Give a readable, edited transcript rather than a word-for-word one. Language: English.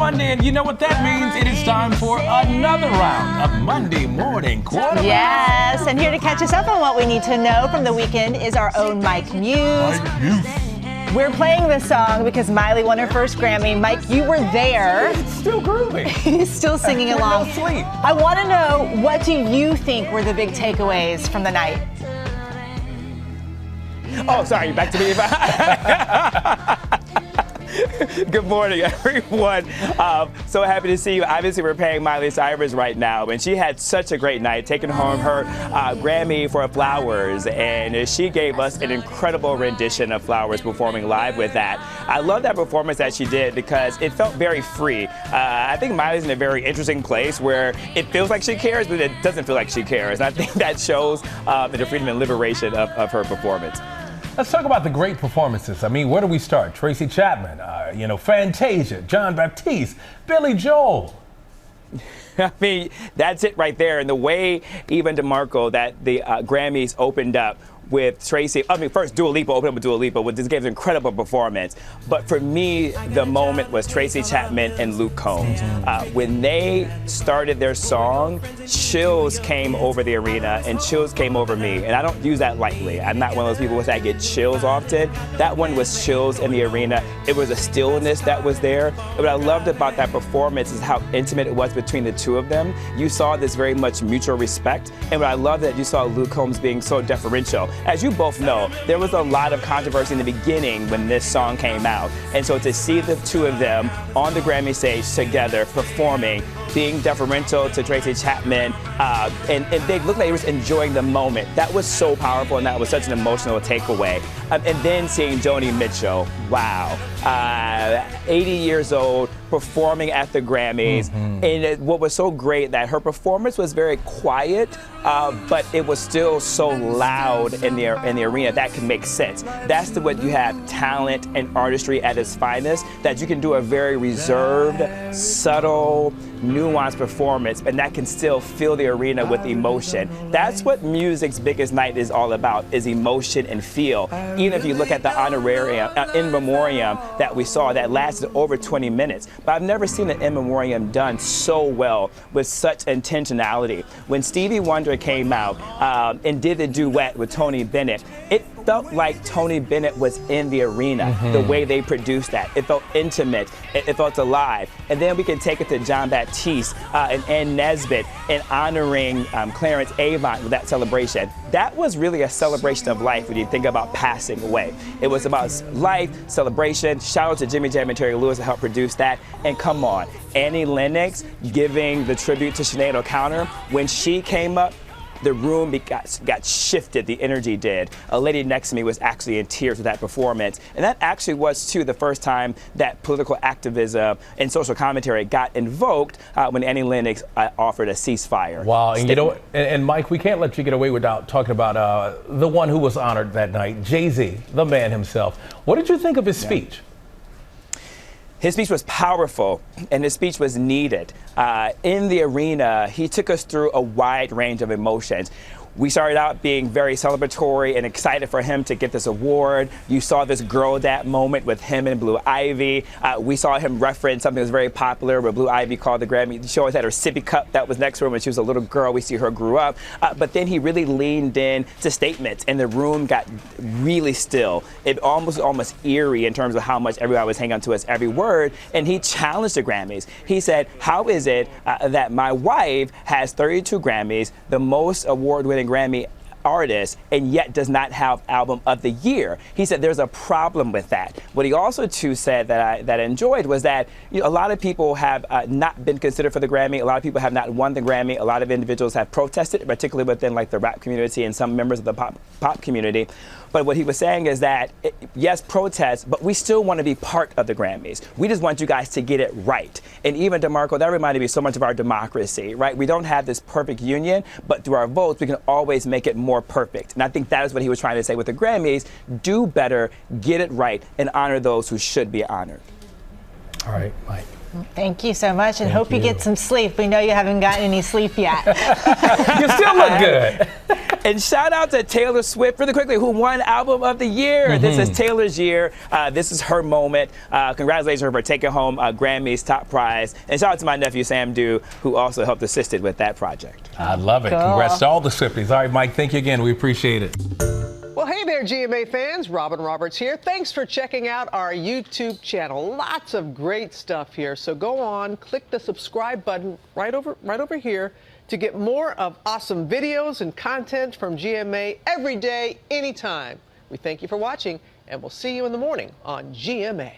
Monday, and you know what that means. It is time for another round of Monday Morning Quarterback. Yes, and here to catch us up on what we need to know from the weekend is our own Mike Muse. We're playing this song because Miley won her first Grammy. Mike, you were there. It's still groovy. He's still singing along. No sleep. I want to know, what do you think were the big takeaways from the night? Oh, sorry, back to me. Good morning, everyone. So happy to see you. Obviously, we're paying Miley Cyrus right now, and she had such a great night, taking home her Grammy for Flowers, and she gave us an incredible rendition of Flowers, performing live with that. I love that performance that she did because it felt very free. I think Miley's in a very interesting place where it feels like she cares, but it doesn't feel like she cares. And I think that shows the freedom and liberation of her performance. Let's talk about the great performances. I mean, where do we start? Tracy Chapman, Fantasia, John Baptiste, Billy Joel. I mean, that's it right there. And the way, even DeMarco, that the Grammys opened up with Tracy. I mean, first, Dua Lipa opened up with Dua Lipa, which gave an incredible performance. But for me, the moment was Tracy Chapman and Luke Combs. When they started their song, chills came over the arena and chills came over me. And I don't use that lightly. I'm not one of those people that get chills often. That one was chills in the arena. It was a stillness that was there. What I loved about that performance is how intimate it was between the two of them. You saw this very much mutual respect. And what I love that you saw Luke Combs being so deferential. As you both know, there was a lot of controversy in the beginning when this song came out. And so to see the two of them on the Grammy stage together performing, being deferential to Tracy Chapman, and they looked like they were enjoying the moment. That was so powerful, and that was such an emotional takeaway. And then seeing Joni Mitchell, wow, 80 years old, performing at the Grammys. And what was so great that her performance was very quiet, but it was still so loud in the arena. That can make sense. That's what you have, talent and artistry at its finest, that you can do a very reserved, subtle, nuanced performance, and that can still fill the arena with emotion. That's what music's biggest night is all about, is emotion and feel. Even if you look at the honorarium, in memoriam that we saw that lasted over 20 minutes. But I've never seen an in memoriam done so well with such intentionality. When Stevie Wonder came out and did the duet with Tony Bennett, it felt like Tony Bennett was in the arena, the way they produced that. It felt intimate, it felt alive. And then we can take it to John Baptiste and Ann Nesbitt and honoring Clarence Avant with that celebration. That was really a celebration of life when you think about passing away. It was about life, celebration. Shout out to Jimmy Jam and Terry Lewis to help produce that. And come on, Annie Lennox giving the tribute to Sinead O'Connor. When she came up, the room got shifted, the energy did. A lady next to me was actually in tears with that performance. And that actually was, too, the first time that political activism and social commentary got invoked when Annie Lennox offered a ceasefire. Wow, and and Mike, we can't let you get away without talking about the one who was honored that night, Jay-Z, the man himself. What did you think of his speech? His speech was powerful, and his speech was needed. In the arena, he took us through a wide range of emotions. We started out being very celebratory and excited for him to get this award. You saw this girl dad moment with him and Blue Ivy. We saw him reference something that was very popular where Blue Ivy called the Grammy. She always had her sippy cup that was next to her when she was a little girl. We see her grew up. But then he really leaned in to statements, and the room got really still. It almost eerie in terms of how much everybody was hanging on to his every word. And he challenged the Grammys. He said, how is it that my wife has 32 Grammys, the most award-winning Grammy artist, and yet does not have Album of the Year? He said there's a problem with that. What he also too said that I enjoyed was that a lot of people have not been considered for the Grammy. A lot of people have not won the Grammy. A lot of individuals have protested, particularly within like the rap community and some members of the pop community. But what he was saying is that, yes, protest, but we still want to be part of the Grammys. We just want you guys to get it right. And even DeMarco, that reminded me so much of our democracy, right? We don't have this perfect union, but through our votes, we can always make it more perfect. And I think that is what he was trying to say with the Grammys. Do better, get it right, and honor those who should be honored. All right, Mike. Thank you so much, and hope you get some sleep. We know you haven't gotten any sleep yet. You still look good. And shout out to Taylor Swift, really quickly, who won Album of the Year. This is Taylor's year. This is her moment. Congratulations to her for taking home Grammy's top prize. And shout out to my nephew, Sam Dew, who also helped assisted with that project. I love it. Cool. Congrats to all the Swifties. All right, Mike, thank you again. We appreciate it. Well, hey there, GMA fans. Robin Roberts here. Thanks for checking out our YouTube channel. Lots of great stuff here. So go on, click the subscribe button right over here to get more of awesome videos and content from GMA every day, anytime. We thank you for watching, and we'll see you in the morning on GMA.